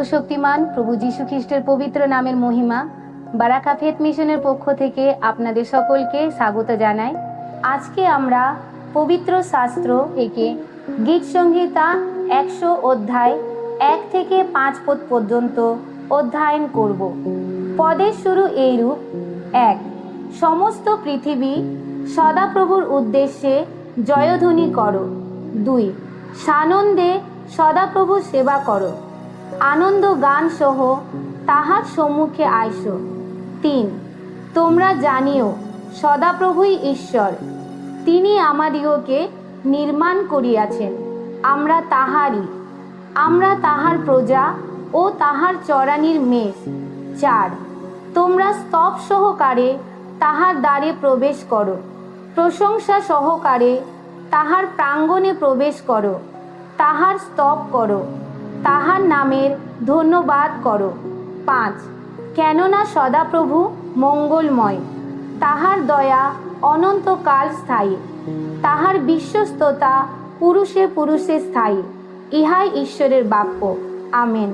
সর্বশক্তিমান প্রভু যীশু খ্রিস্টের পবিত্র নামের মহিমা বারাকা ফেথ মিশনের পক্ষ থেকে আপনাদের সকলকে স্বাগত জানাই। আজকে আমরা পবিত্র শাস্ত্র থেকে গীত সংহিতা 100 অধ্যায় 1 থেকে 5 পদ পর্যন্ত অধ্যয়ন করব। পদের শুরু এইরূপ: 1. সমস্ত পৃথিবী সদাপ্রভুর উদ্দেশ্যে জয়ধ্বনি করো। 2. সানন্দে সদাপ্রভু সেবা করো, আনন্দ গান সহ তাহার সম্মুখে আইসো। 3. তোমরা জানিও সদাপ্রভুই ঈশ্বর, তিনি আমাদিগকে নির্মাণ করিয়াছেন, আমরা তাহার প্রজা ও তাহার চরানির মেষ। 4. তোমরা স্তব সহকারে তাহার দ্বারে প্রবেশ করো, প্রশংসা সহকারে তাহার প্রাঙ্গণে প্রবেশ করো, তাহার স্তব করো, তাহার নামের ধন্যবাদ করো। 5. কেননা সদাপ্রভু মঙ্গলময়, তাহার দয়া অনন্তকাল স্থায়ী, তাহার বিশ্বস্ততা পুরুষে পুরুষে স্থায়ী। ইহাই ঈশ্বরের বাক্য। আমেন।